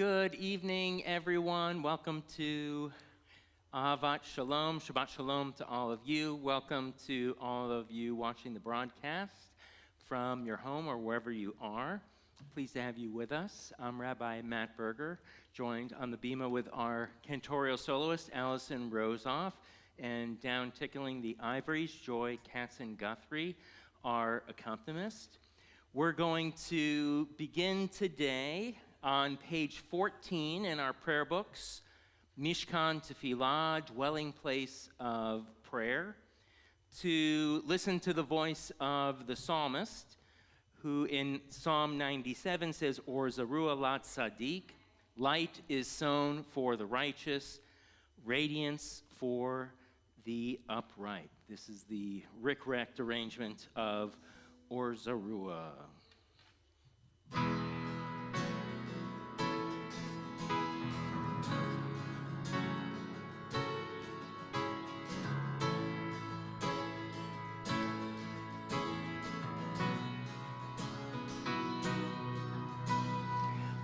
Good evening, everyone. Welcome to Ahavat Shalom, Shabbat Shalom to all of you. Welcome to all of you watching the broadcast from your home or wherever you are. Pleased to have you with us. I'm Rabbi Matt Berger, joined on the bima with our cantorial soloist, Allison Rosoff, and down tickling the ivories, Joy Katzen-Guthrie, our accompanist. We're going to begin today on page 14 in our prayer books, Mishkan Tefillah, dwelling place of prayer, to listen to the voice of the psalmist, who in Psalm 97 says, Or Zarua Lat Tzaddik, light is sown for the righteous, radiance for the upright. This is the Rick-Rect arrangement of Or Zarua.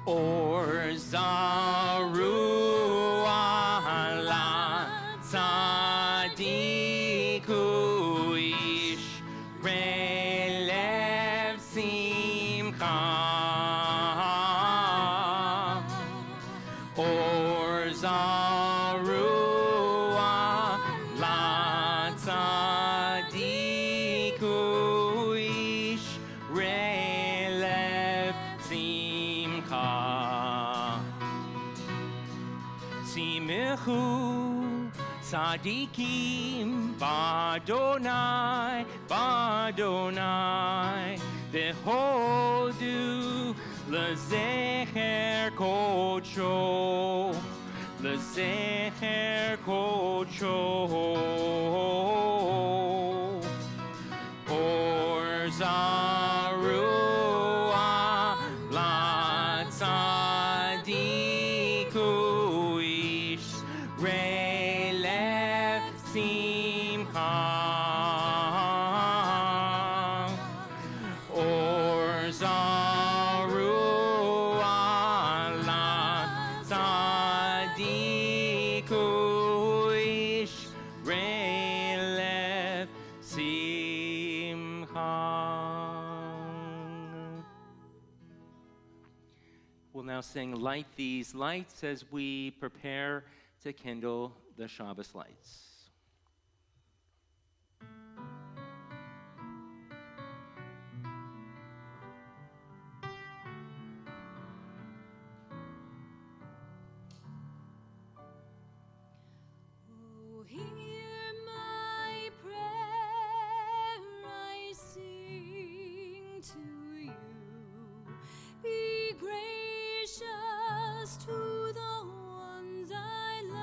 Or Zarua la tzadiku ish relev simcha. Or Zarua la tzadiku ish relev simcha. Simechu tzadikim b'Adonai, b'Adonai, v'hodu l'zecher kodsho, l'zecher kodsho. Or Zarua la tzadiku ish relev simcha. Or Zarua la tzadiku ish relev simcha. We'll now sing Light These Lights as we prepare to kindle the Shabbos lights. Oh, hear my prayer, I sing to you. Be gracious to the ones I love,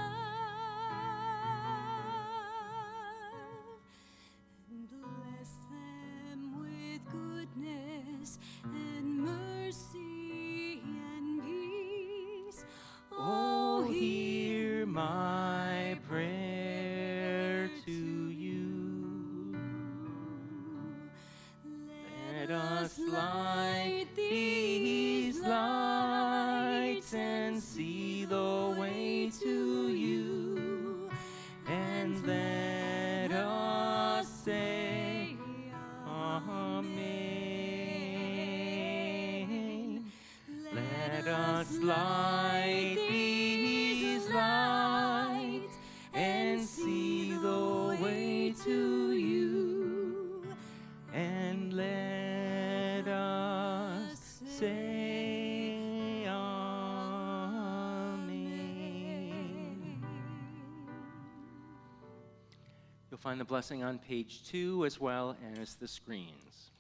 and bless them with goodness and mercy and peace. Oh, hear my prayer to you. Let us light these lights and see the way to you, and let us say Amen. Let us light these lights and see the way to you, and let us say Amen. You'll find the blessing on page 2 as well as the screens.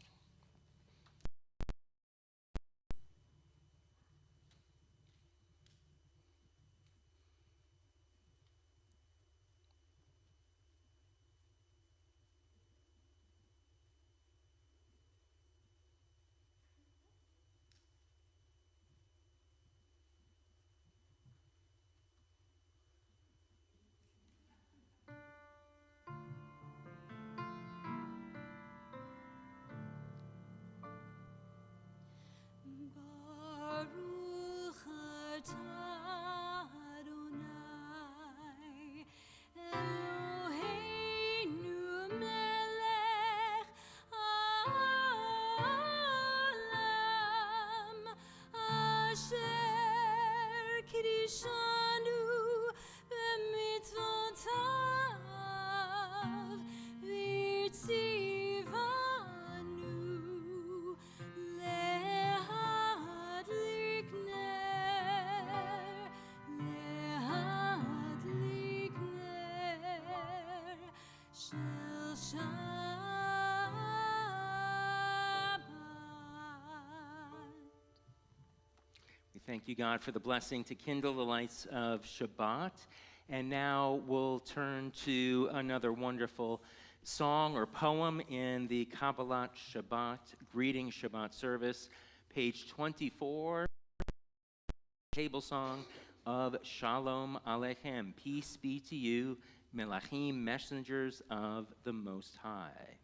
thank you, God, for the blessing to kindle the lights of Shabbat. And now we'll turn to another wonderful song or poem in the Kabbalat Shabbat, Greeting Shabbat service, page 24, table song of Shalom Aleichem, peace be to you, Melachim, messengers of the Most High.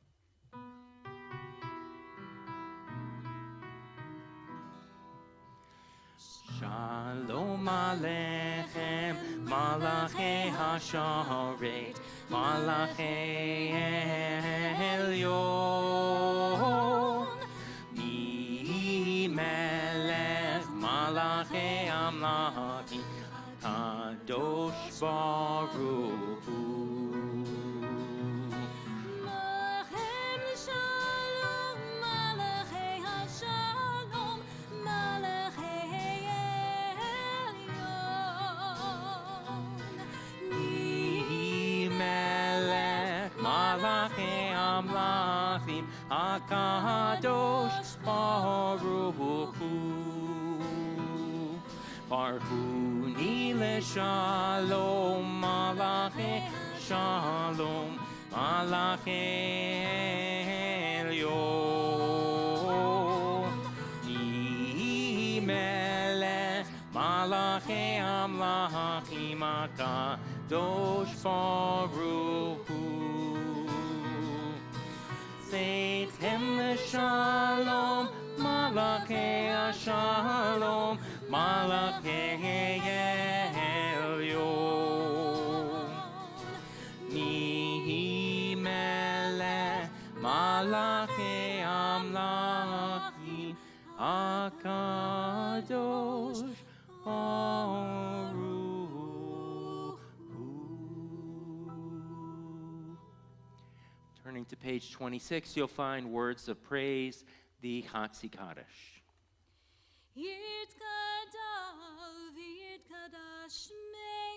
Shalom Aleichem, Malachei HaShoret, Malachei Elyon, Mi Melech, Malachei Amlachim, Kadosh Baruch Hu. HaKadosh Baruch Hu, Barhuni leShalom, Malachei Shalom, Malachei Elyon, Melech, Malachei Amlachim, HaKadosh Baruch Hu. Seitem leShalom, Malachei Shalom, Malachei Elyon, Nihi Melech, Malachei Amlachim, HaKadosh Baruch Hu. Turning to page 26, you'll find words of praise, the Chatzi Kaddish. Yitkadal v'yitkadash mei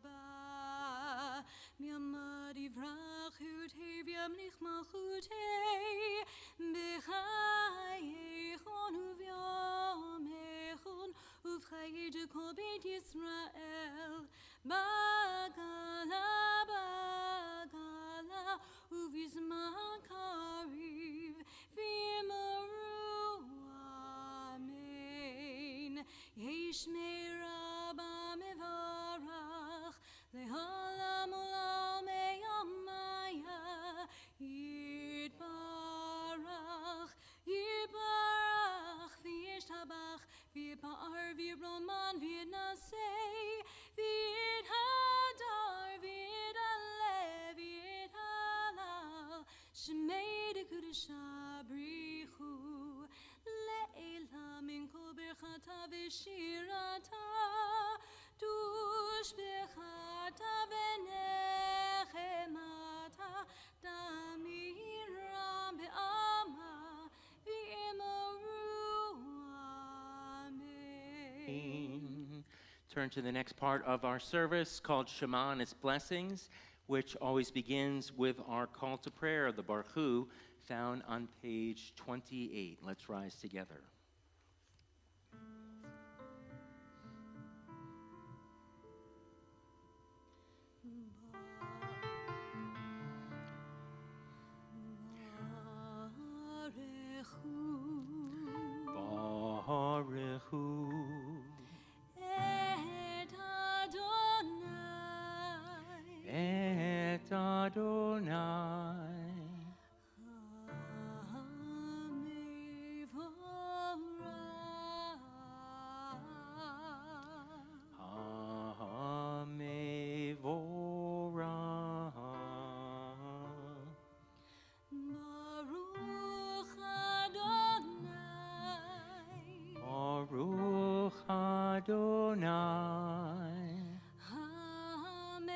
Rabbah, mi'amad yivrach hutei v'yamlich malchutei, b'chayechon uv'yamechon, uv'chayei de kol beit Yisrael, bagala, bagala, uv'yizman kariv, v'yimaru, amen. Yishmei Rabba mevarach, le'olam olam me'amaya, yitbarach, yitbarach, v'yishtabach, v'yipa'ar, v'yibroman, v'yinasei, v'yithadar, v'yidaleh, v'yithalal, shemei dekudesha brichu, le'ela min kol berchata v'shirata, dush bechata v'nechemata, damiram be'ama, v'yimaru, amen. Turn to the next part of our service called Shema and its blessings, which always begins with our call to prayer, the Baruch Hu, found on page 28. Let's rise together. Baruch Hu, Et Adonai, et Adonai, Hamevorah, Baruch Adonai, Baruch Adonai, Hamevorah,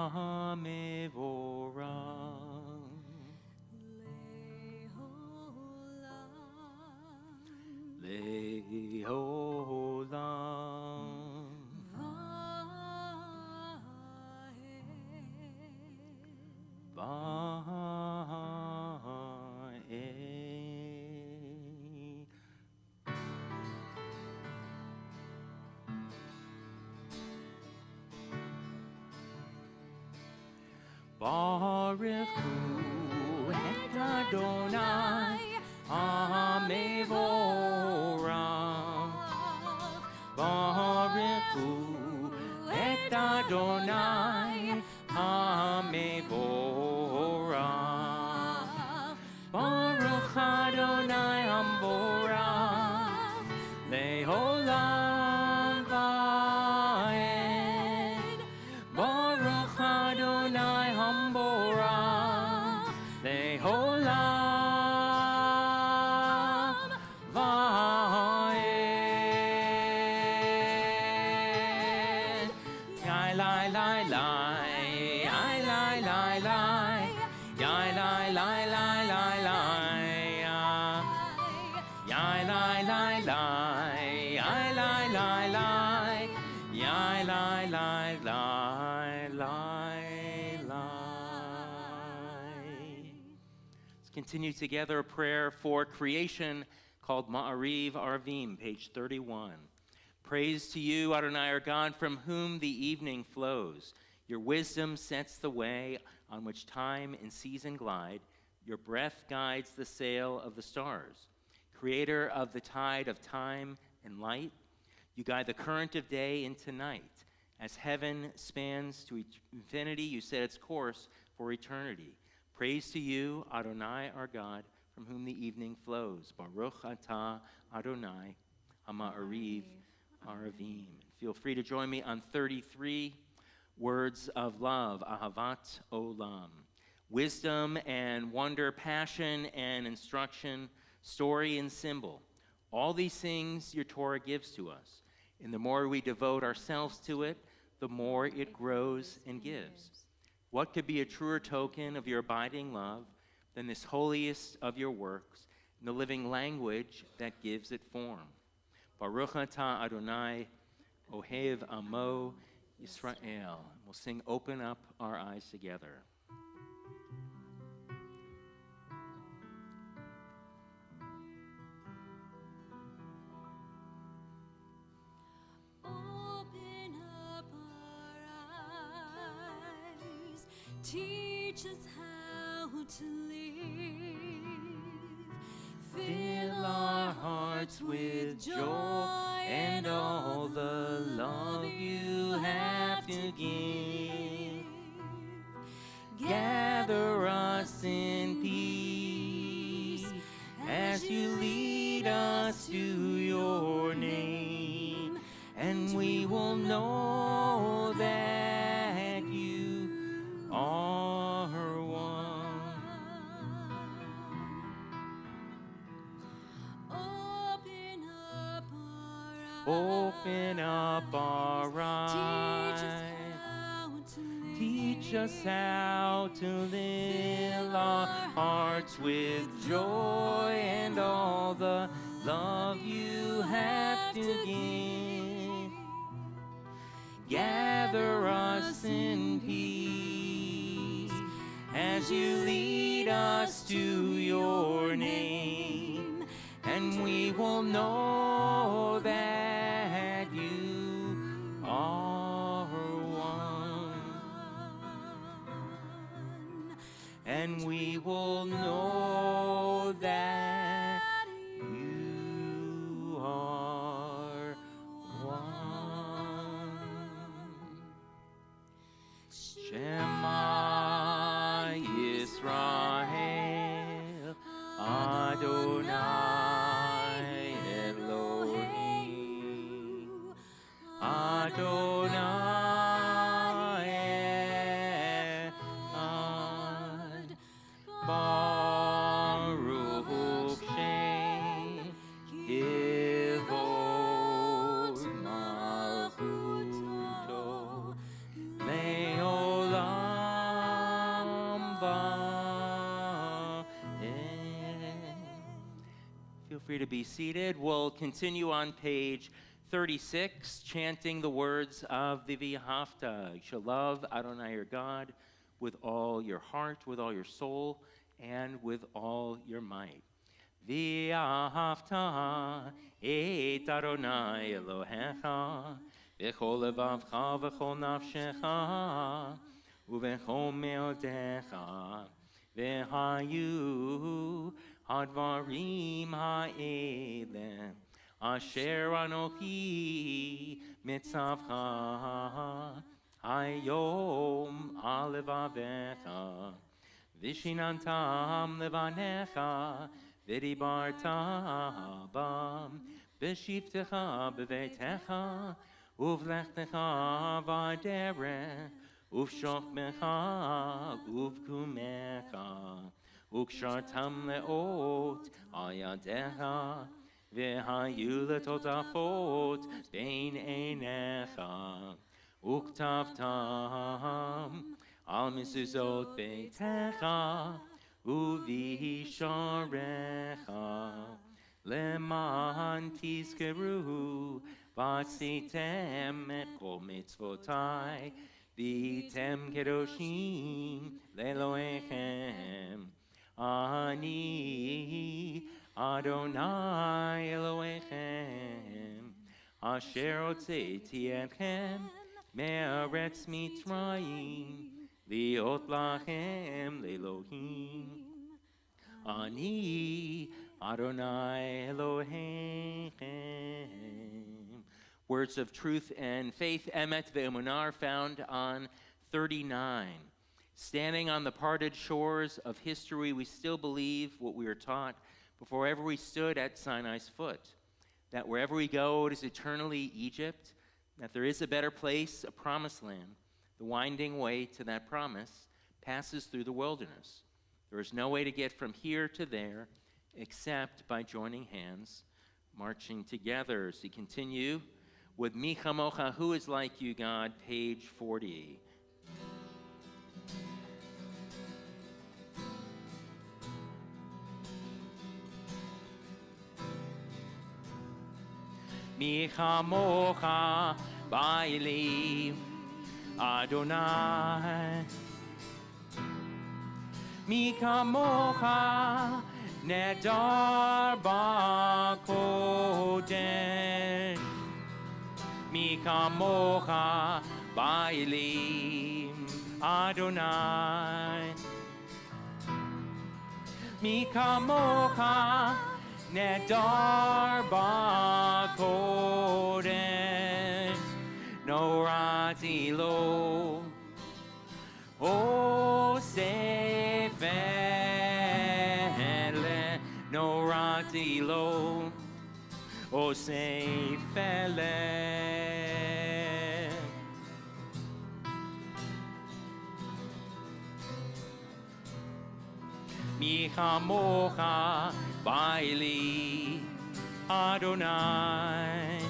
Hamevorah, Le'olam, Le'olam, Va'eh. Baruch hu et Adonai HaMevorach. Baruch hu et Adonai HaMevorach. Baruch Adonai HaMevorach Le'olam va'ed. Baruch Adonai HaMevorach Le'olam va'ed. Yai lai lai lai, yai lai lai lai, yai lai lai lai lai lai, yai lai lai lai, yai lai lai lai, yai lai lai lai lai lai. Let's continue together a prayer for creation called Ma'ariv Arvim, page 31. Praise to you, Adonai, our God, from whom the evening flows. Your wisdom sets the way on which time and season glide. Your breath guides the sail of the stars. Creator of the tide of time and light, you guide the current of day into night. As heaven spans to infinity, you set its course for eternity. Praise to you, Adonai, our God, from whom the evening flows. Baruch atah Adonai HaMa'ariv Aravim. Feel free to join me on 33 words of love, Ahavat Olam. Wisdom and wonder, passion and instruction, story and symbol. All these things your Torah gives to us. And the more we devote ourselves to it, the more it grows and gives. What could be a truer token of your abiding love than this holiest of your works, and the living language that gives it form? Baruch atah Adonai, Ohev Amo Yisrael. We'll sing Open Up Our Eyes together. Open up our eyes, teach us how to live. Fill our hearts with joy and all the love you have to give. Gather us in peace as you lead us to your name, and we will know that you are one. Open up our eyes. Teach us how to fill our hearts with joy and all the love you have to give. Gather us in peace as you lead us to your name, and we will know that you are one. And we will know that you are one. Shema Yisrael Adonai Elohim Adonai Echad Baruch Shem Kivod Malchuto Le'olam Va'ed. Feel free to be seated. We'll continue on page 36, chanting the words of the V'ahavta. You shall love Adonai your God with all your heart, with all your soul, and with all your might. V'ahavta et Adonai Elohecha v'chol levavcha v'chol nafshecha ובכל מאודיך, והיו הדברים האלה, אשר אנוכי מצווך היום על לבביך, ושיננתם לבניך, ודיברת בם, בשבתך בביתך, ובלכתך בדרך, ובשוכבך ובקומך, וקשרתם לאות על ידיך, והיו לטוטפות בין עיניך, וכתבתם על מזוזות ביתך ובישעריך, למען תזכרו ועשיתם את כל מצוותי, והייתם קדושים לאלוהיכם. אני אדוני אלוהיכם, אשר הוצאתי אתכם מארץ מצרים, להיות לכם לאלוהים. אני Adonai Elohim. Words of truth and faith, emet ve'emunah, are found on 39. Standing on the parted shores of history, we still believe what we were taught before ever we stood at Sinai's foot, that wherever we go, it is eternally Egypt, that there is a better place, a promised land. The winding way to that promise passes through the wilderness. There is no way to get from here to there except by joining hands, marching together. As we continue with Mi Chamocha, who is like you, God, page 40. Mi Chamocha Ba'ili Adonai, Mi Chamocha Nedar Ba'kodesh, Mi Chamocha Ba'elim Adonai, Mi Chamocha Nedar Ba'kodesh, Norati Lo O Sefele, Norati Lo O Sefele. Mi Chamocha Ba'eli Adonai,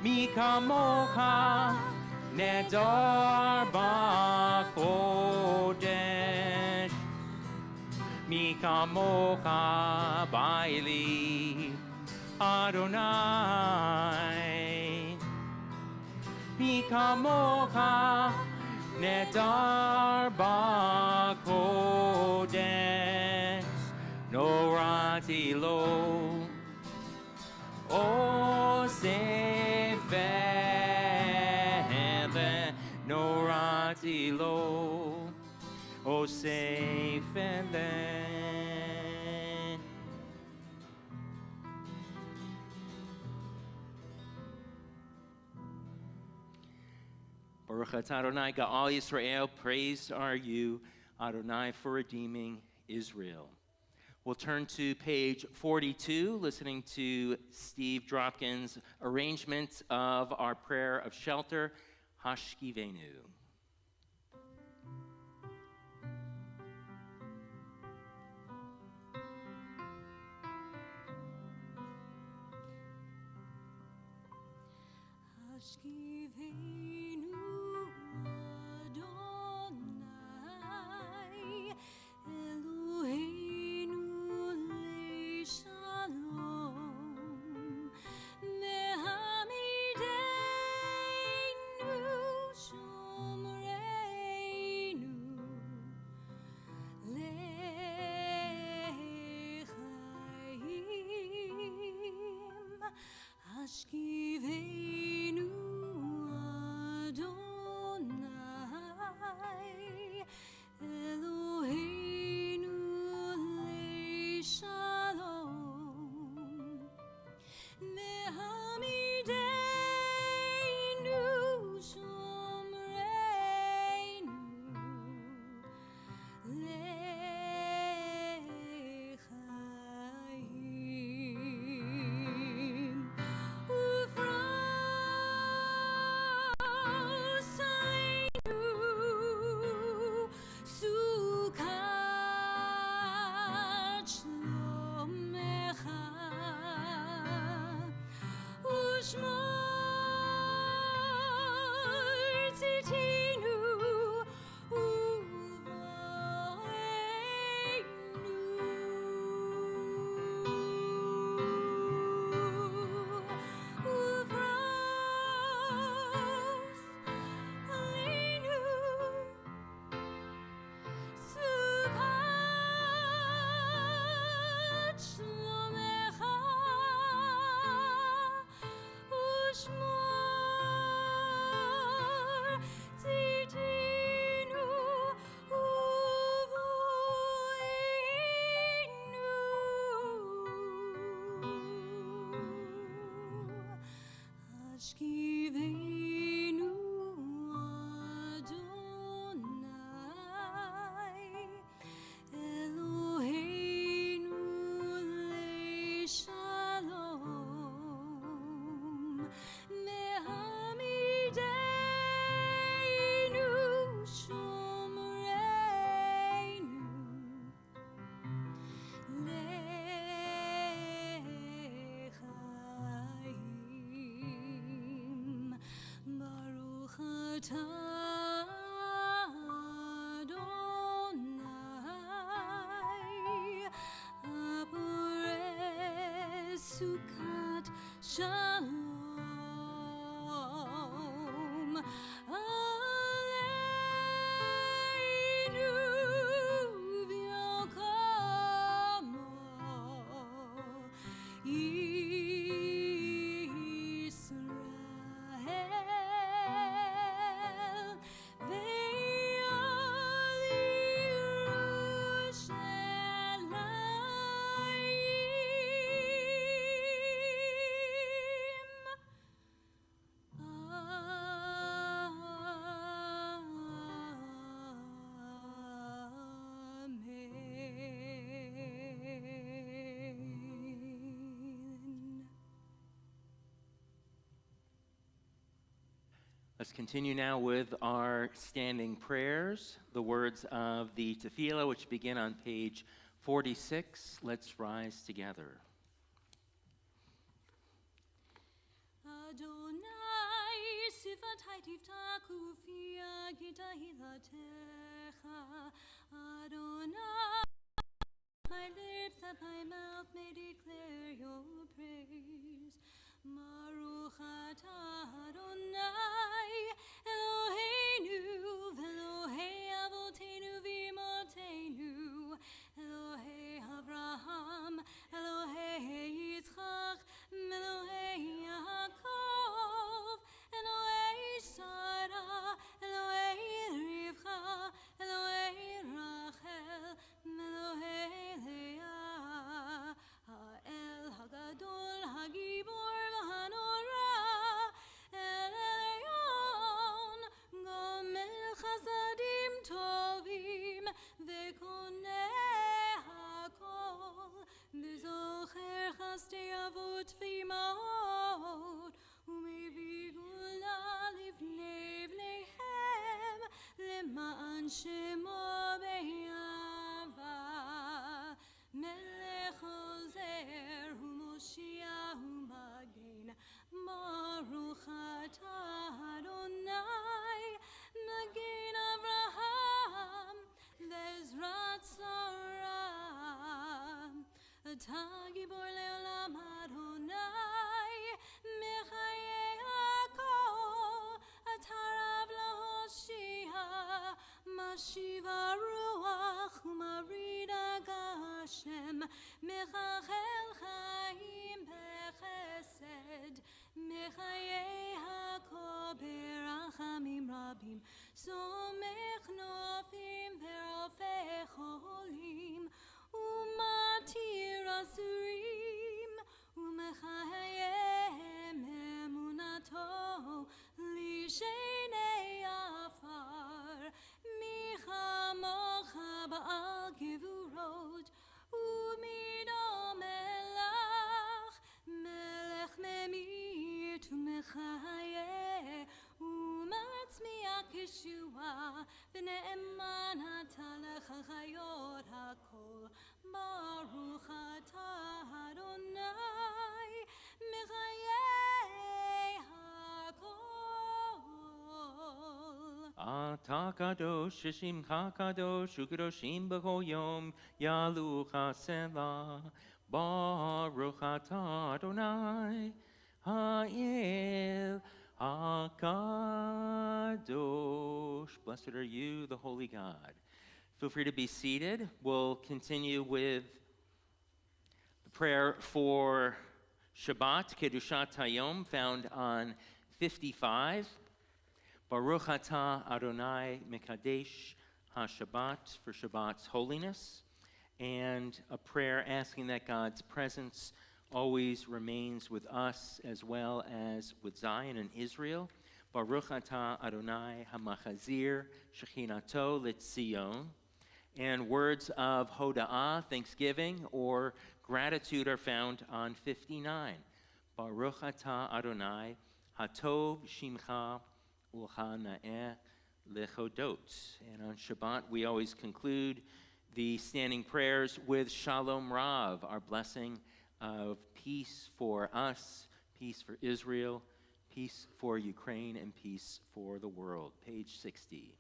Mi Chamocha Nedar Ba'kodesh, Mi Chamocha Ba'eli Adonai, Mi Chamocha Nedar Ba'kodesh, Norati Lo O Sefele, Norati Lo O Sefele. Baruch atah Adonai Ga'al Yisrael, praised are you, Adonai, for redeeming Israel. We'll turn to page 42, listening to Steve Dropkin's arrangement of our prayer of shelter, Hashkivenu. Ashkivenu Sukkot Shalom. Let's continue now with our standing prayers, the words of the Tefillah, which begin on page 46. Let's rise together. Adonai, sifatai tiftaku fia gita hilatecha. Adonai, my lips and my mouth may declare your praise. Baruch atah Adonai, Eloheinu, Elohei Avotenu v'Imotenu, Elohei Avraham, Elohei Yitzchak, Elohei Yaakov, Elohei Sarah, Elohei Rivka, Elohei Rachel, Elohei Leah, Ha'el Hagadol Hagibor v'Hanora, El Elyon, Gomel Chasadim Tovim, V'koneh Hakol, V'zocher Chasdei Avot v'Imahot, U'mevii Gula Livnei V'neihem, Lema'an Shemo Be'yava, Melech Ozer U'Moshiach U'Magen, Baruch atah Adonai, Magen Avraham, Ve'ezrat Sarah, Atah Gibor Le'olam Adonai, Mechayei Hakol, Atah Rav Lahoshia, Mashiv HaRuach U'Marid HaGashem, Mechachel Chaim Bechesed, Mechayei Hakol Berachamim Rabim, Somech Nofim Ve'rofei Cholim, U'matir Asurim, U'mechayem Emunato, Lishenei Afar, Michamocha Ba'al Gevurot, U'mido Melach, Melech Memir Tu'mechayeh, U'matzmiach Yeshua, V'ne'eman Hatalech HaChayot HaKol, Baruch atah Adonai, Mechayei HaKol. Atah kadosh, shishimcha kadosh, u'kadoshim b'chol yom, yalucha selah. Baruch atah Adonai, ha'el hakadosh. Blessed are you, the holy God. Feel free to be seated. We'll continue with the prayer for Shabbat, Kedushat Hayom, found on 55. Baruch atah Adonai Mekadesh HaShabbat, for Shabbat's holiness, and a prayer asking that God's presence always remains with us as well as with Zion and Israel. Baruch atah Adonai HaMachazir Shechinato L'Tzion. And words of Hoda'ah, thanksgiving, or gratitude are found on 59. Baruch atah Adonai Hatov Shimcha U'Hana'eh Lechodot. And on Shabbat, we always conclude the standing prayers with Shalom Rav, our blessing of peace for us, peace for Israel, peace for Ukraine and peace for the world. Page 60.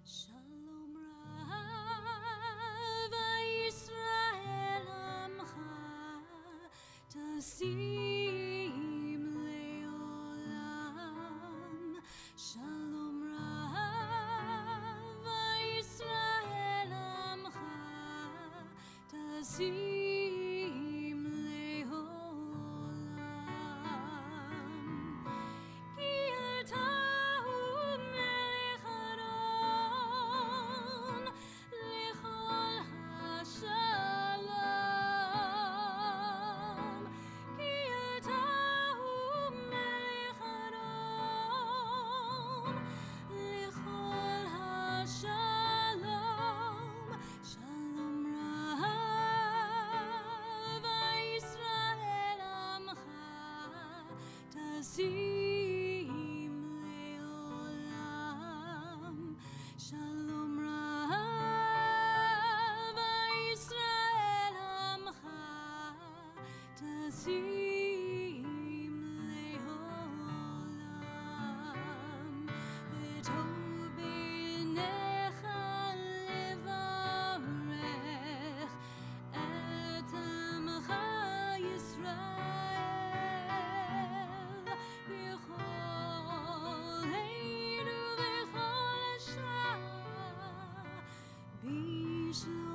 Shalom Rav Yisrael Amcha Tasim Leolam. Shalom Rav Yisrael Amcha Tasim Leolam. Ki Atahu Melech Aron Lechol HaShalom. Ki Atahu Melech Aron Lechol HaShalom. Shalom Rav Yisrael Amcha Tasim Leolam. Shalom Rav Yisrael Amcha Tasim Leolam. V'tov b'necha levarech et amcha Yisrael b'chol heinu v'chol ashar b'shlomecha.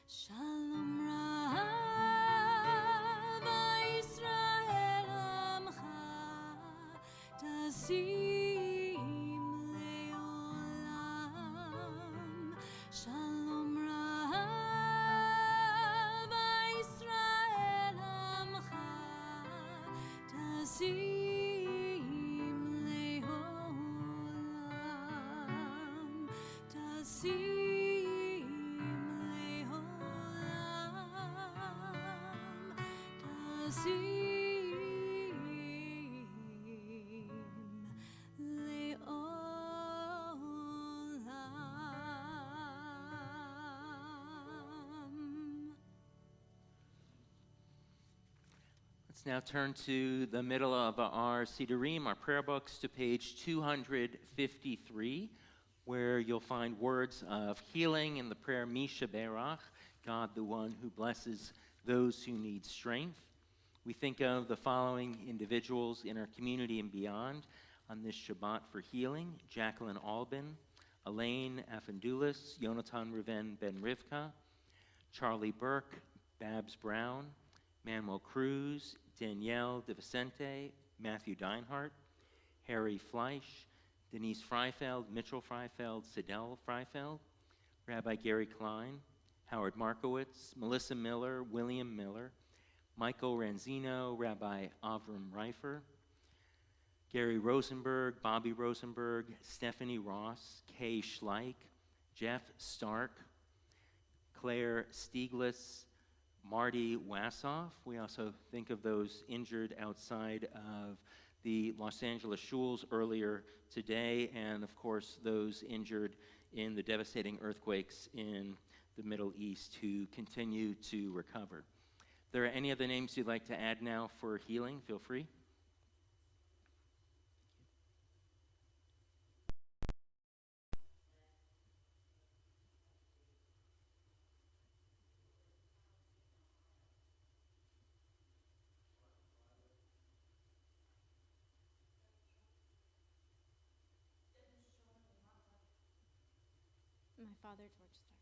Shalom Rav Yisrael Amcha Tasim Leolam. Shalom Rav Yisrael Amcha Tasim Leolam. Tasim Leolam. Tasim Leolam. Let's now turn to the middle of our Sidurim, our prayer books, to page 253, where you'll find words of healing in the prayer Misha Berach, God the one who blesses those who need strength. We think of the following individuals in our community and beyond on this Shabbat for healing: Jacqueline Albin, Elaine Affendulis, Yonatan Ruven Ben Rivka, Charlie Burke, Babs Brown, Manuel Cruz, Danielle DeVicente, Matthew Deinhardt, Harry Fleisch, Denise Freifeld, Mitchell Freifeld, Sidel Freifeld, Rabbi Gary Klein, Howard Markowitz, Melissa Miller, William Miller, Michael Ranzino, Rabbi Avram Reifer, Gary Rosenberg, Bobby Rosenberg, Stephanie Ross, Kay Schleich, Jeff Stark, Claire Stieglitz, Marty Wassoff. We also think of those injured outside of the Los Angeles shuls earlier today, and of course those injured in the devastating earthquakes in the Middle East who continue to recover. If there are any other names you'd like to add now for healing, feel free. My father, George Stark.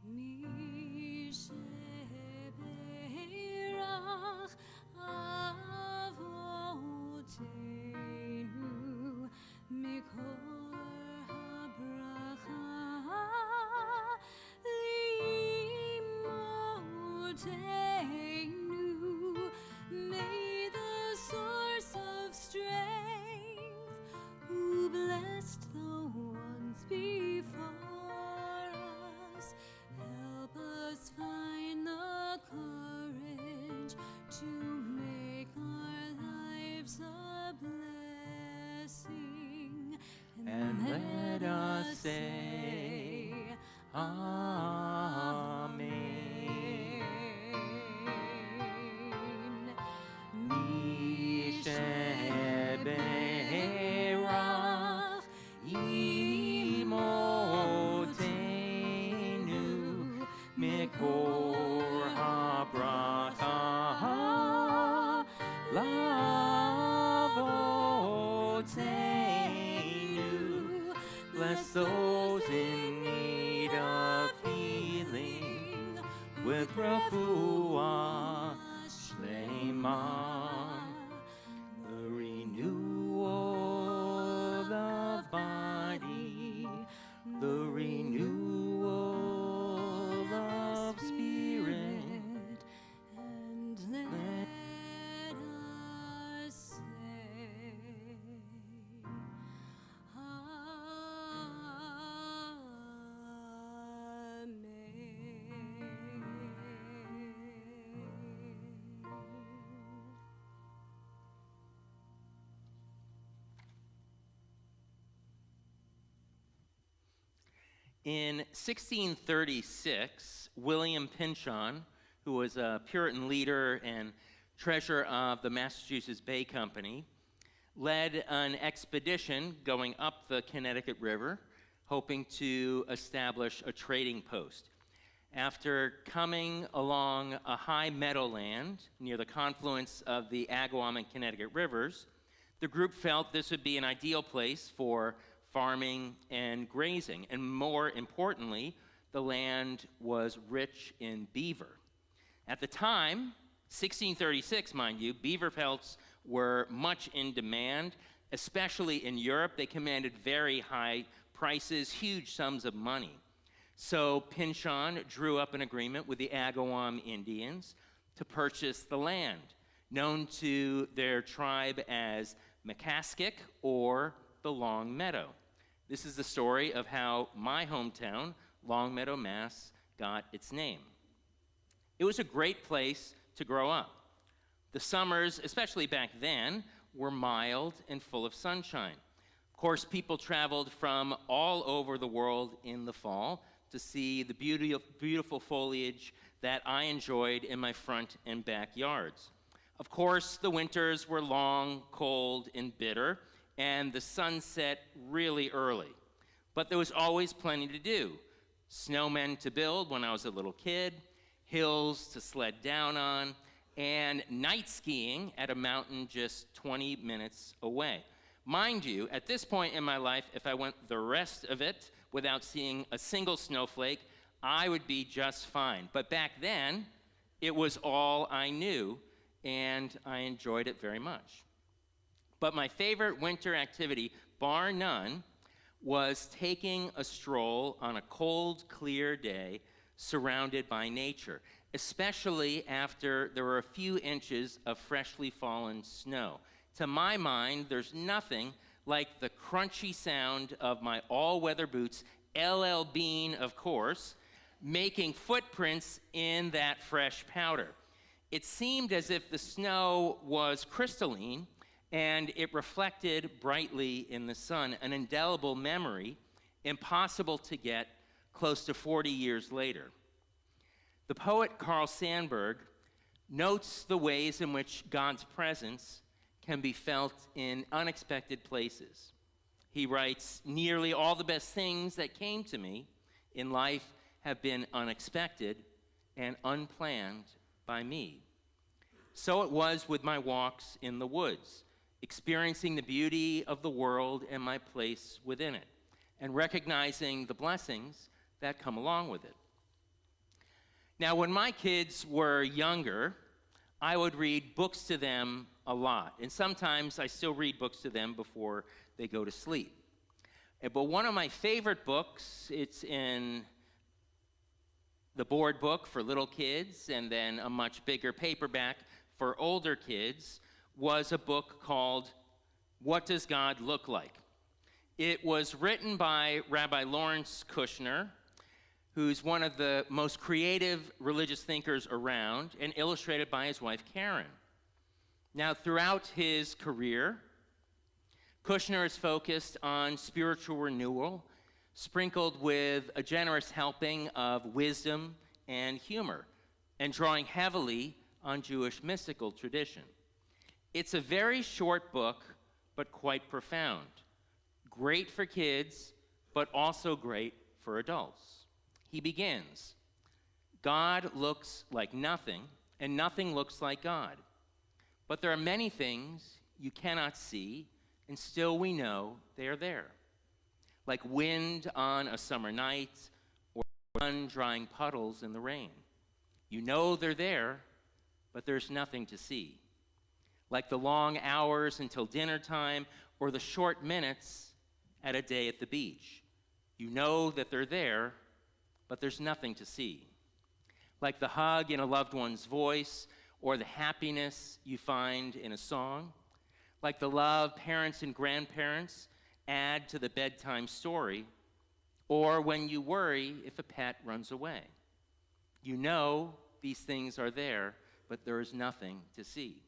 Mi sheberach avoteinu mikol habracha limoteinu. May the source of strength, who blessed the ones before us, help us Amen. Misheberach imotenu mikor habracha lavotenu. Bless those in need of healing with refuah shlema, the renewal of body, the renewal of spirit, and let us say, In 1636, William Pynchon, who was a Puritan leader and treasurer of the Massachusetts Bay Company, led an expedition going up the Connecticut River, hoping to establish a trading post. After coming along a high meadowland near the confluence of the Agawam and Connecticut rivers, the group felt this would be an ideal place for farming and grazing, and more importantly, the land was rich in beaver. At the time, 1636, mind you, beaver pelts were much in demand, especially in Europe. They commanded very high prices, huge sums of money. So Pynchon drew up an agreement with the Agawam Indians to purchase the land, known to their tribe as McCaskick, or the Long Meadow. This is the story of how my hometown, Longmeadow, Mass, got its name. It was a great place to grow up. The summers, especially back then, were mild and full of sunshine. Of course, people traveled from all over the world in the fall to see the beautiful foliage that I enjoyed in my front and backyards. Of course, the winters were long, cold, and bitter, and the sun set really early. But there was always plenty to do. Snowmen to build when I was a little kid, hills to sled down on, and night skiing at a mountain just 20 minutes away. Mind you, at this point in my life, if I went the rest of it without seeing a single snowflake, I would be just fine. But back then, it was all I knew, and I enjoyed it very much. But my favorite winter activity, bar none, was taking a stroll on a cold, clear day surrounded by nature, especially after there were a few inches of freshly fallen snow. To my mind, there's nothing like the crunchy sound of my all-weather boots, LL Bean, of course, making footprints in that fresh powder. It seemed as if the snow was crystalline, and it reflected brightly in the sun, an indelible memory, impossible to get close to 40 years later. The poet Carl Sandburg notes the ways in which God's presence can be felt in unexpected places. He writes, "Nearly all the best things that came to me in life have been unexpected and unplanned by me." So it was with my walks in the woods, experiencing the beauty of the world and my place within it, and recognizing the blessings that come along with it. Now, when my kids were younger, I would read books to them a lot, and sometimes I still read books to them before they go to sleep. But one of my favorite books, it's in the board book for little kids, and then a much bigger paperback for older kids, was a book called What Does God Look Like? It was written by Rabbi Lawrence Kushner, who's one of the most creative religious thinkers around, and illustrated by his wife, Karen. Now, throughout his career, Kushner is focused on spiritual renewal, sprinkled with a generous helping of wisdom and humor, and drawing heavily on Jewish mystical tradition. It's a very short book, but quite profound. Great for kids, but also great for adults. He begins, God looks like nothing, and nothing looks like God. But there are many things you cannot see, and still we know they are there. Like wind on a summer night, or sun drying puddles in the rain. You know they're there, but there's nothing to see. Like the long hours until dinner time, or the short minutes at a day at the beach. You know that they're there, but there's nothing to see. Like the hug in a loved one's voice, or the happiness you find in a song. Like the love parents and grandparents add to the bedtime story, or when you worry if a pet runs away. You know these things are there, but there is nothing to see.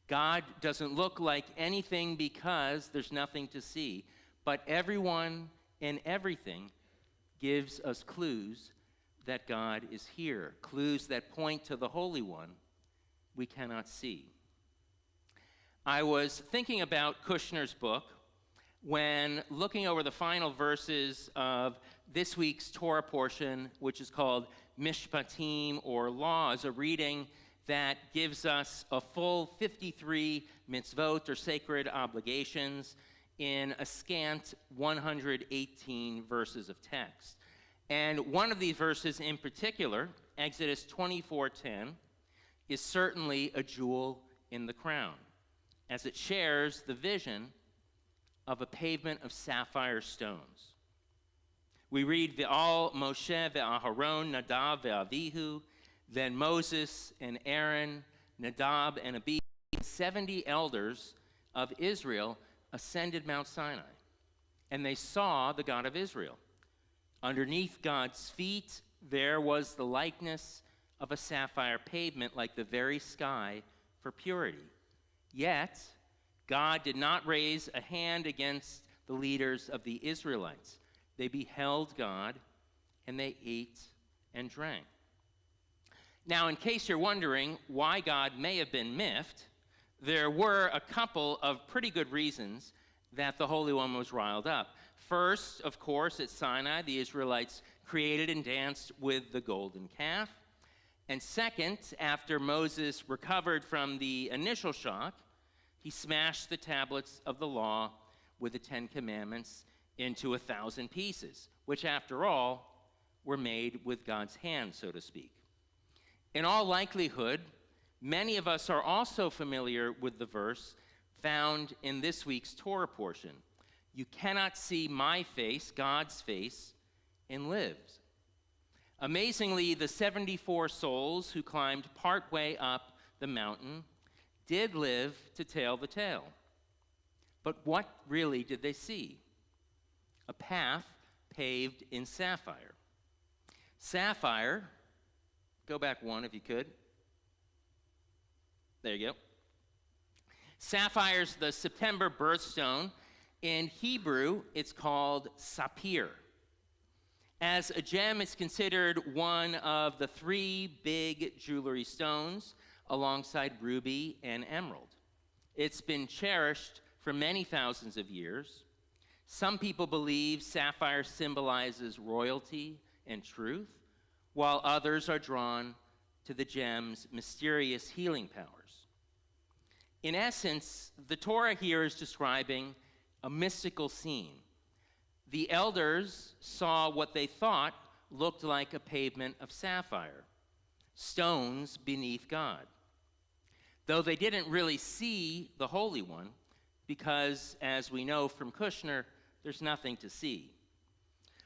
God doesn't look like anything because there's nothing to see, but everyone and everything gives us clues that God is here, clues that point to the Holy One we cannot see. I was thinking about Kushner's book when looking over the final verses of this week's Torah portion, which is called Mishpatim, or Laws, a reading that gives us a full 53 mitzvot, or sacred obligations, in a scant 118 verses of text. And one of these verses in particular, Exodus 24:10, is certainly a jewel in the crown, as it shares the vision of a pavement of sapphire stones. We read, Ve'al Moshe ve'Aharon Nadav ve'Avihu, then Moses and Aaron, Nadab and Abihu, 70 elders of Israel ascended Mount Sinai, and they saw the God of Israel. Underneath God's feet there was the likeness of a sapphire pavement like the very sky for purity. Yet God did not raise a hand against the leaders of the Israelites. They beheld God, and they ate and drank. Now, in case you're wondering why God may have been miffed, there were a couple of pretty good reasons that the Holy One was riled up. First, of course, at Sinai, the Israelites created and danced with the golden calf. And second, after Moses recovered from the initial shock, he smashed the tablets of the law with the 10 Commandments into 1,000 pieces, which, after all, were made with God's hand, so to speak. In all likelihood, many of us are also familiar with the verse found in this week's Torah portion. You cannot see my face, God's face, and live. Amazingly, the 74 souls who climbed partway up the mountain did live to tell the tale. But what really did they see? A path paved in sapphire. Sapphire, go back one if you could. There you go. Sapphire's the September birthstone. In Hebrew, it's called sapphire. As a gem, it's considered one of the 3 big jewelry stones alongside ruby and emerald. It's been cherished for many thousands of years. Some people believe sapphire symbolizes royalty and truth, while others are drawn to the gem's mysterious healing powers. In essence, the Torah here is describing a mystical scene. The elders saw what they thought looked like a pavement of sapphire, stones beneath God, though they didn't really see the Holy One because, as we know from Kushner, there's nothing to see.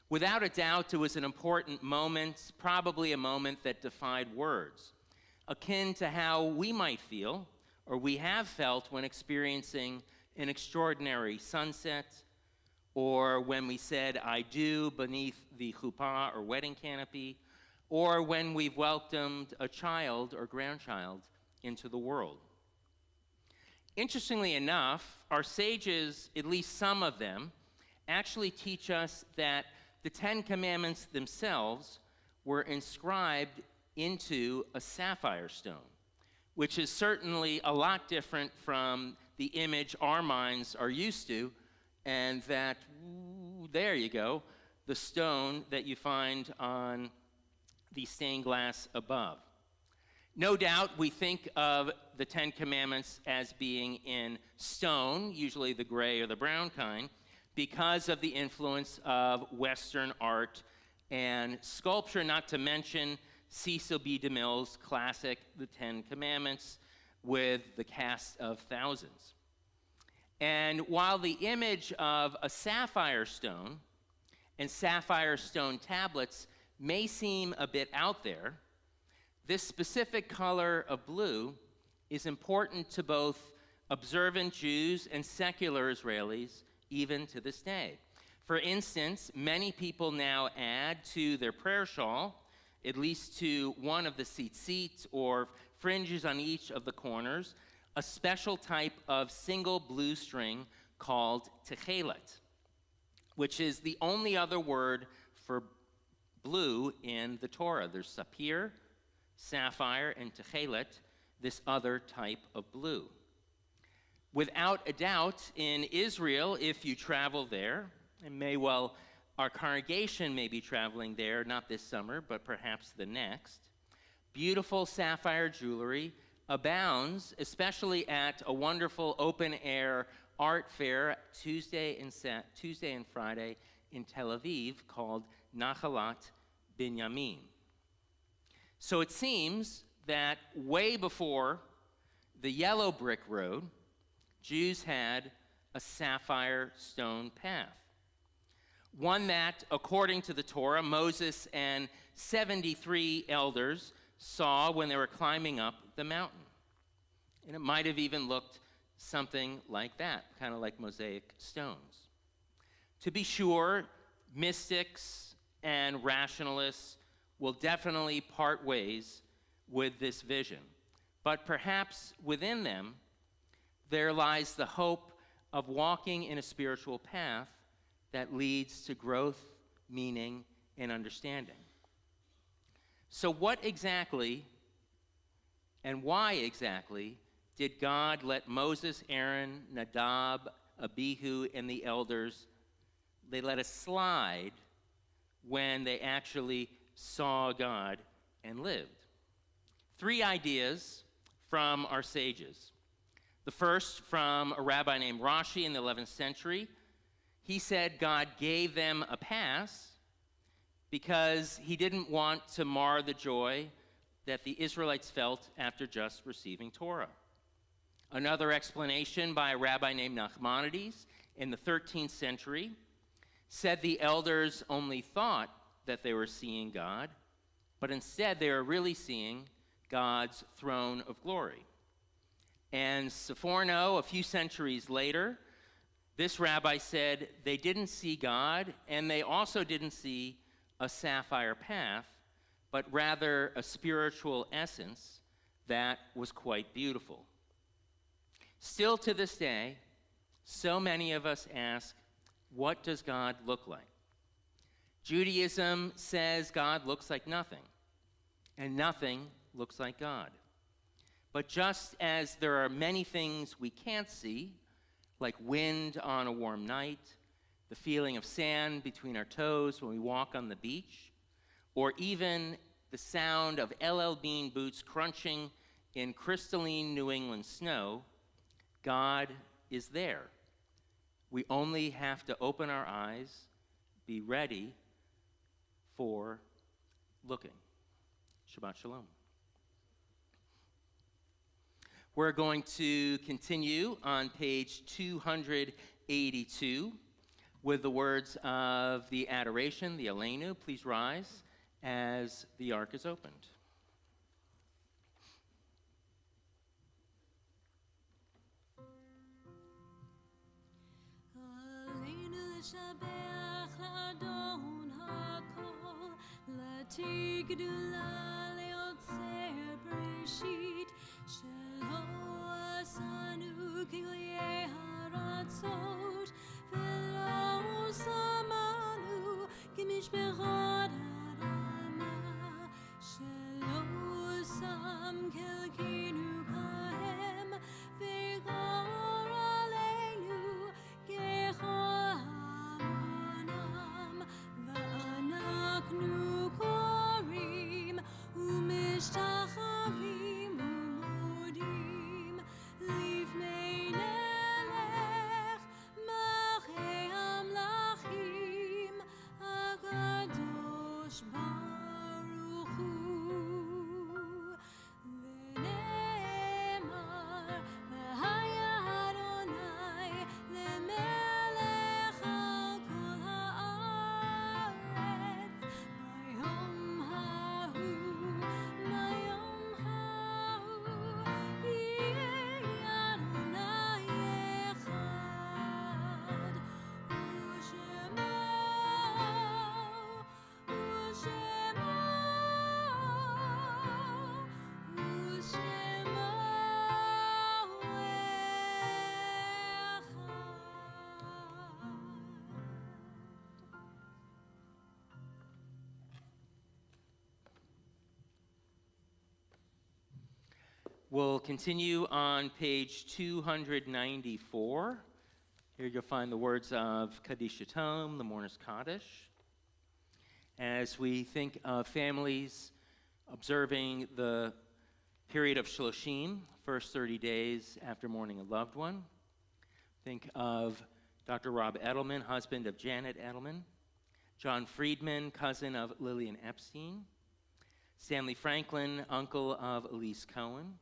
Without a doubt, it was an important moment, probably a moment that defied words, akin to how we might feel, or we have felt when experiencing an extraordinary sunset, or when we said I do beneath the chuppah or wedding canopy, or when we've welcomed a child or grandchild into the world. Interestingly enough, our sages, at least some of them, actually teach us that the Ten Commandments themselves were inscribed into a sapphire stone, which is certainly a lot different from the image our minds are used to, and that, there you go, the stone that you find on the stained glass above. No doubt we think of the Ten Commandments as being in stone, usually the gray or the brown kind, because of the influence of Western art and sculpture, not to mention Cecil B. DeMille's classic, The Ten Commandments, with the cast of thousands. And while the image of a sapphire stone and sapphire stone tablets may seem a bit out there, this specific color of blue is important to both observant Jews and secular Israelis, even to this day. For instance, many people now add to their prayer shawl, at least to one of the tzitzit or fringes on each of the corners, a special type of single blue string called techelet, which is the only other word for blue in the Torah. There's sapphire, sapphire, and techelet, this other type of blue. Without a doubt, in Israel, if you travel there, and our congregation may be traveling there, not this summer, but perhaps the next, beautiful sapphire jewelry abounds, especially at a wonderful open-air art fair Tuesday and Friday in Tel Aviv called Nachalat Binyamin. So it seems that way before the yellow brick road, Jews had a sapphire stone path. One that, according to the Torah, Moses and 73 elders saw when they were climbing up the mountain. And it might have even looked something like that, kind of like mosaic stones. To be sure, mystics and rationalists will definitely part ways with this vision. But perhaps within them, there lies the hope of walking in a spiritual path that leads to growth, meaning, and understanding. So what exactly and why exactly did God let Moses, Aaron, Nadab, Abihu, and the elders, they let it slide when they actually saw God and lived? 3 ideas from our sages. The first from a rabbi named Rashi in the 11th century. He said God gave them a pass because he didn't want to mar the joy that the Israelites felt after just receiving Torah. Another explanation by a rabbi named Nachmanides in the 13th century said the elders only thought that they were seeing God, but instead they were really seeing God's throne of glory. And Sforno, a few centuries later, this rabbi said they didn't see God, and they also didn't see a sapphire path, but rather a spiritual essence that was quite beautiful. Still to this day, so many of us ask, what does God look like? Judaism says God looks like nothing, and nothing looks like God. But just as there are many things we can't see, like wind on a warm night, the feeling of sand between our toes when we walk on the beach, or even the sound of LL Bean boots crunching in crystalline New England snow, God is there. We only have to open our eyes, be ready for looking. Shabbat Shalom. We're going to continue on page 282 with the words of the adoration, the Aleinu. Please rise as the ark is opened. Aleinu l'shabech l'adon hakol, l'ati gedula leotzer breshit, shelo asanu kilyei haratzot, velo משפחות האדמה שלא שם חלקנו כהם ויגור עלינו ככל המונם ואנחנו קוראים ומשתחווים ומודים לפני נלך מלכי המלכים הקדוש ברוך הוא ונאמר והיה אדוני למלך על כל הארץ ביום ההוא יהיה אדוני אחד ושמו We'll continue on page 294. Here you'll find the words of Kaddish Yatom, the Mourner's Kaddish. As we think of families observing the period of Shloshim, first 30 days after mourning a loved one, think of Dr. Rob Edelman, husband of Janet Edelman, John Friedman, cousin of Lillian Epstein, Stanley Franklin, uncle of Elise Cohen,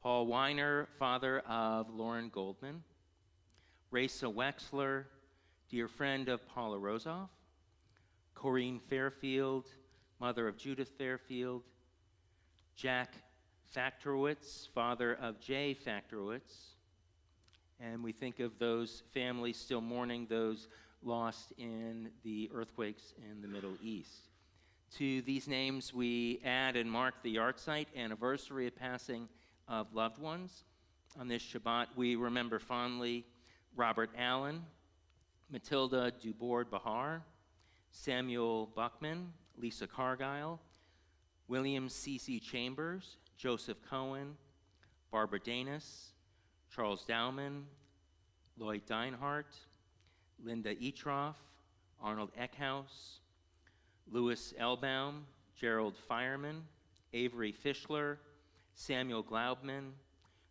Paul Weiner, father of Lauren Goldman, Raisa Wexler, dear friend of Paula Rosoff, Corrine Fairfield, mother of Judith Fairfield, Jack Factorowitz, father of Jay Factorowitz, and we think of those families still mourning those lost in the earthquakes in the Middle East. To these names, we add and mark the yahrzeit, anniversary of passing of loved ones. On this Shabbat, we remember fondly Robert Allen, Matilda Dubord Bahar, Samuel Buckman, Lisa Cargile, William C.C. Chambers, Joseph Cohen, Barbara Danis, Charles Dowman, Lloyd Deinhardt, Linda Etroff, Arnold Eckhouse, Louis Elbaum, Gerald Fireman, Avery Fischler, Samuel Glaubman,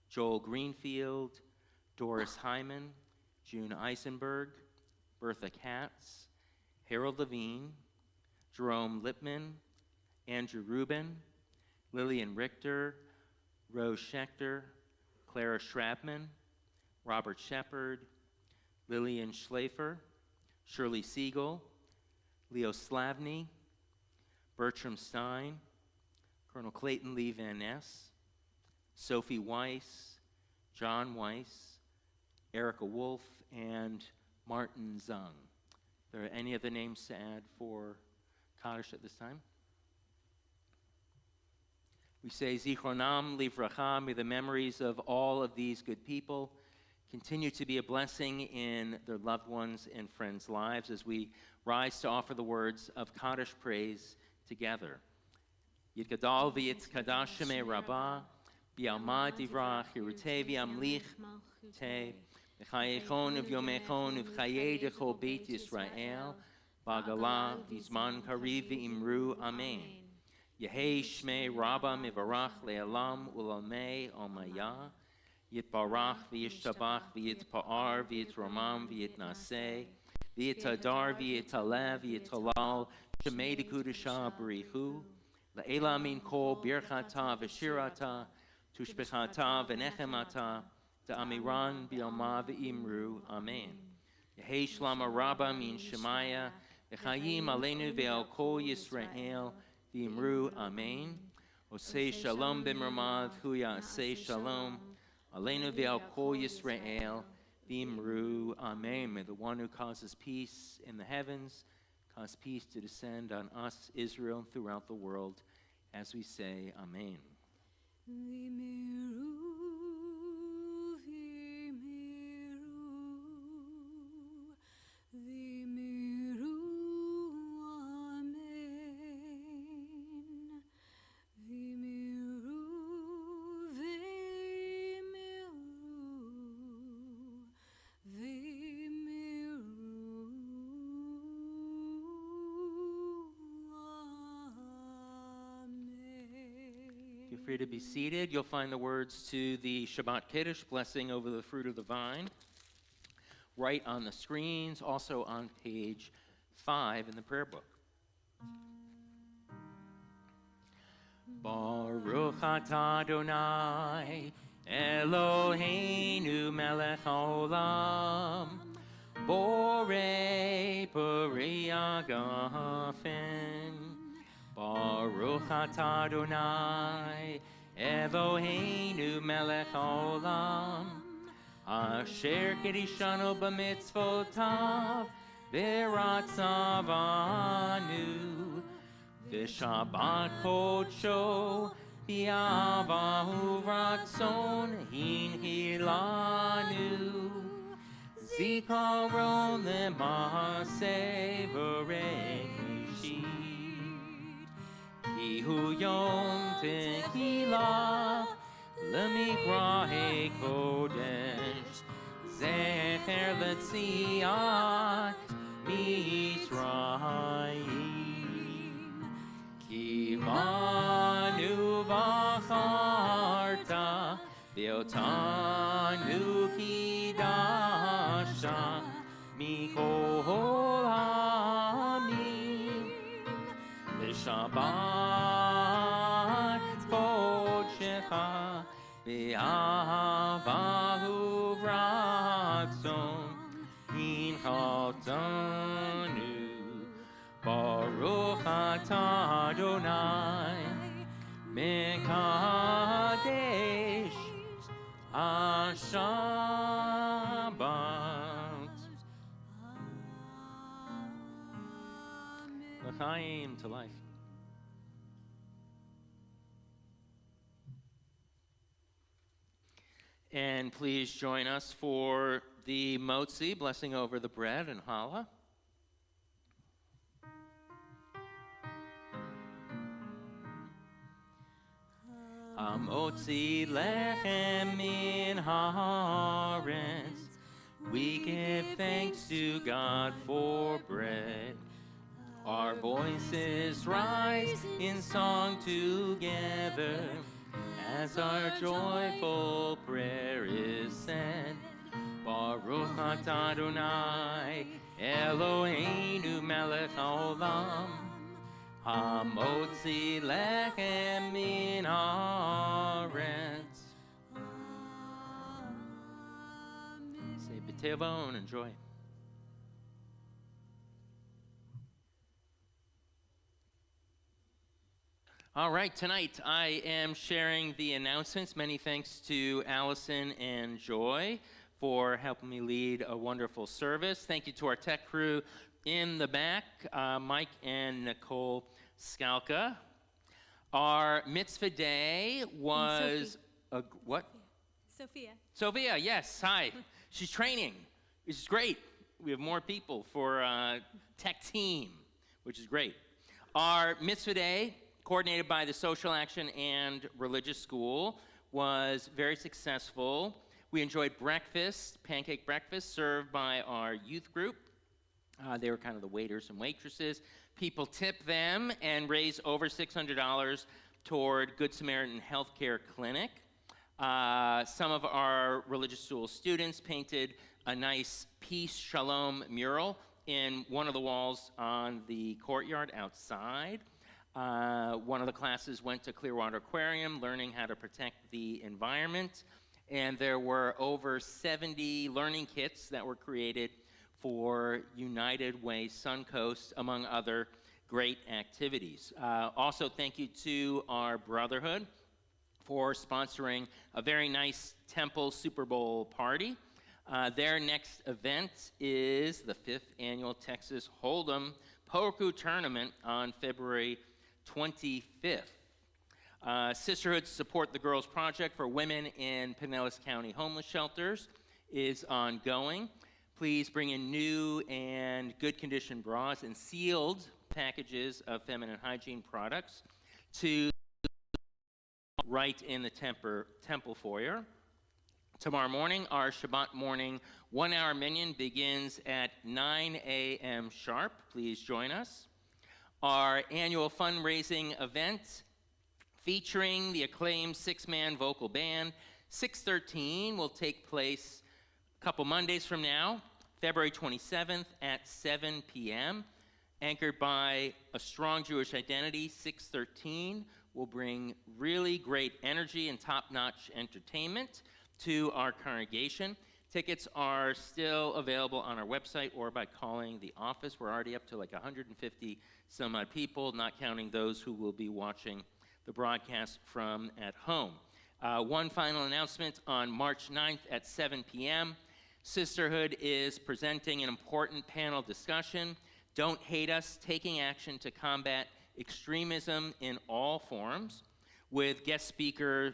Joel Greenfield, Doris Hyman, June Eisenberg, Bertha Katz, Harold Levine, Jerome Lipman, Andrew Rubin, Lillian Richter, Rose Schechter, Clara Schrabman, Robert Shepard, Lillian Schlafer, Shirley Siegel, Leo Slavny, Bertram Stein, Colonel Clayton Lee Van Ness, Sophie Weiss, John Weiss, Erica Wolf, and Martin Zung. Are there any other names to add for Kaddish at this time? We say, Zichronam Livracha, may the memories of all of these good people continue to be a blessing in their loved ones and friends' lives as we rise to offer the words of Kaddish praise together. Yitgadal v'yitkadash shemei rabbah, b'yalma divrach, yirutei v'yamlich te, v'chayechon v'yomechon v'chayei dechol beit Yisrael, b'agala v'zman kariv v'imru, amen. Yehei shmei rabbah mivarach le'alam u'lamei omaya, yitbarach v'yishtabach v'yitpa'ar v'yitromam v'yitnaseh, v'yitadar v'yitalev v'yitalal, shemei dekudasha b'rihu, La'ela min kol birchata v'shirata, tushbechata v'nechemata, ta'amiran b'yoma v'imru, amen. Yehei shlama rabba min shemaya, v'chayim aleinu ve'al kol Yisrael, v'imru, amen. Osei shalom b'mramav, hu ya'asei shalom, aleinu ve'al kol Yisrael, v'imru, amen. May the one who causes peace in the heavens cause peace to descend on us, Israel, and throughout the world, as we say, amen. V'imiru, v'imiru, v'imiru Feel free to be seated. You'll find the words to the Shabbat Kiddush, blessing over the fruit of the vine, right on the screens, also on page 5 in the prayer book. Baruch atah Adonai, Eloheinu melech haolam, borei peri hagafen. Baruch atah Adonai, Eloheinu melech haolam, asher kiddushanu b'mitzvotav, v'ratzavanu, v'shabbat kodsho, v'avahu ratzon hinhilanu, zikaron lema'aseh v'reishit. Hu yom tequila, lemikra kodesh, zecher letziat Mitzrayim. Kivanu v'acharta, v'otanu kidasha, mikol ha'amim, v'shabbat kodshecha, v'avahu ratzon hinchaltanu. Baruch atah Adonai, mekadesh ha-shabbat. L'chaim, to life. And please join us for the motzi, blessing over the bread and challah. Hamotzi lechem min haaretz, we give thanks to God for bread. Our voices rise in song together, as our joyful prayer is said. Baruch atah Adonai, Eloheinu melech haolam, hamotzi lechem min haaretz. Say b'tevon and enjoy. All right, tonight I am sharing the announcements. Many thanks to Allison and Joy for helping me lead a wonderful service. Thank you to our tech crew in the back, Mike and Nicole Skalka. Our mitzvah day was what? Sophia, yes, hi. She's training, which is great. We have more people for tech team, which is great. Our mitzvah day, coordinated by the Social Action and Religious School, was very successful. We enjoyed breakfast, pancake breakfast, served by our youth group. They were kind of the waiters and waitresses. People tip them and raise over $600 toward Good Samaritan Healthcare Clinic. Some of our religious school students painted a nice Peace Shalom mural in one of the walls on the courtyard outside. One of the classes went to Clearwater Aquarium, learning how to protect the environment. And there were over 70 learning kits that were created for United Way Suncoast, among other great activities. Also, thank you to our Brotherhood for sponsoring a very nice Temple Super Bowl party. Their next event is the 5th Annual Texas Hold'em Poker Tournament on February 25th. Sisterhood Support the Girls Project for women in Pinellas County homeless shelters is ongoing. Please bring in new and good condition bras and sealed packages of feminine hygiene products to right in the temple foyer. Tomorrow morning, our Shabbat morning 1-hour minyan begins at 9 a.m. sharp. Please join us. Our annual fundraising event featuring the acclaimed six-man vocal band. 613 will take place a couple Mondays from now, February 27th at 7 p.m., anchored by a strong Jewish identity. 613 will bring really great energy and top-notch entertainment to our congregation. Tickets are still available on our website or by calling the office. We're already up to like 150 some odd people, not counting those who will be watching the broadcast from at home. One final announcement: on March 9th at 7 p.m., Sisterhood is presenting an important panel discussion, Don't Hate Us, Taking Action to Combat Extremism in All Forms, with guest speaker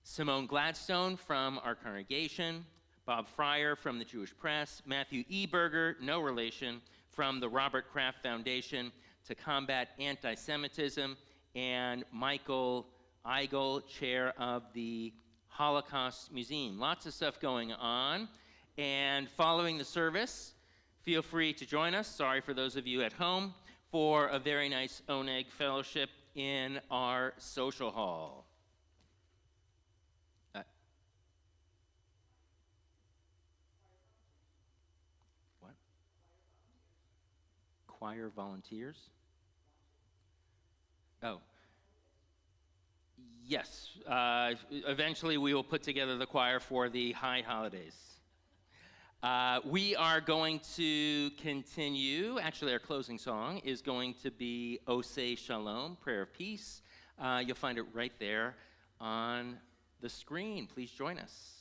Simone Gladstone from our congregation, Bob Fryer from the Jewish Press, Matthew Eberger, no relation, from the Robert Kraft Foundation to Combat Anti-Semitism, and Michael Eigel, chair of the Holocaust Museum. Lots of stuff going on. And following the service, feel free to join us, sorry for those of you at home, for a very nice Oneg fellowship in our social hall. What? Choir volunteers? Oh. Yes. Eventually we will put together the choir for the high holidays. We are going to continue. Actually, our closing song is going to be Oseh Shalom, Prayer of Peace. You'll find it right there on the screen. Please join us.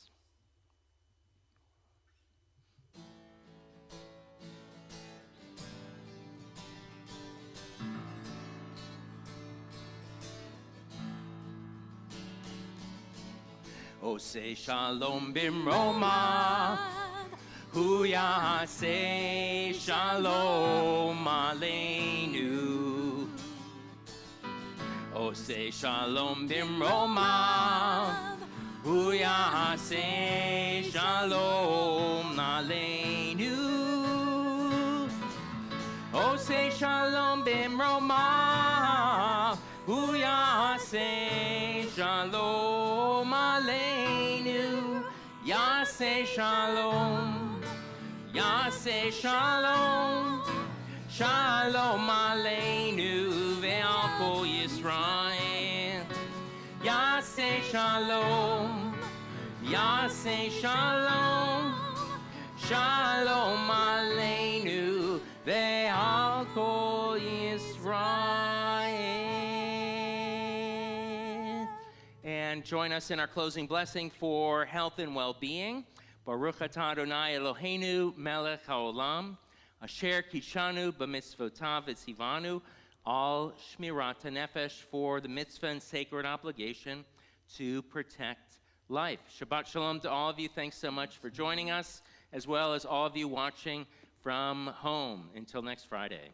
Oseh Shalom Bimroma, Hu Yaseh Shalom Aleinu. Oseh Shalom Bimroma, Hu Yaseh Shalom Aleinu. Oseh Shalom Bimroma, Hu Yaseh Shalom Aleinu. Yaseh Shalom, Yaseh Shalom, Shalom Aleinu ve'al kol Yisrael. Yaseh Shalom, Yaseh Shalom, Shalom Aleinu ve'al kol Yisrael. And join us in our closing blessing for health and well-being. Baruch atah Adonai Eloheinu melech haolam, asher kishanu b'mitzvotav v'tzivanu al shmirat hanefesh, for the mitzvah and sacred obligation to protect life. Shabbat shalom to all of you. Thanks so much for joining us, as well as all of you watching from home. Until next Friday.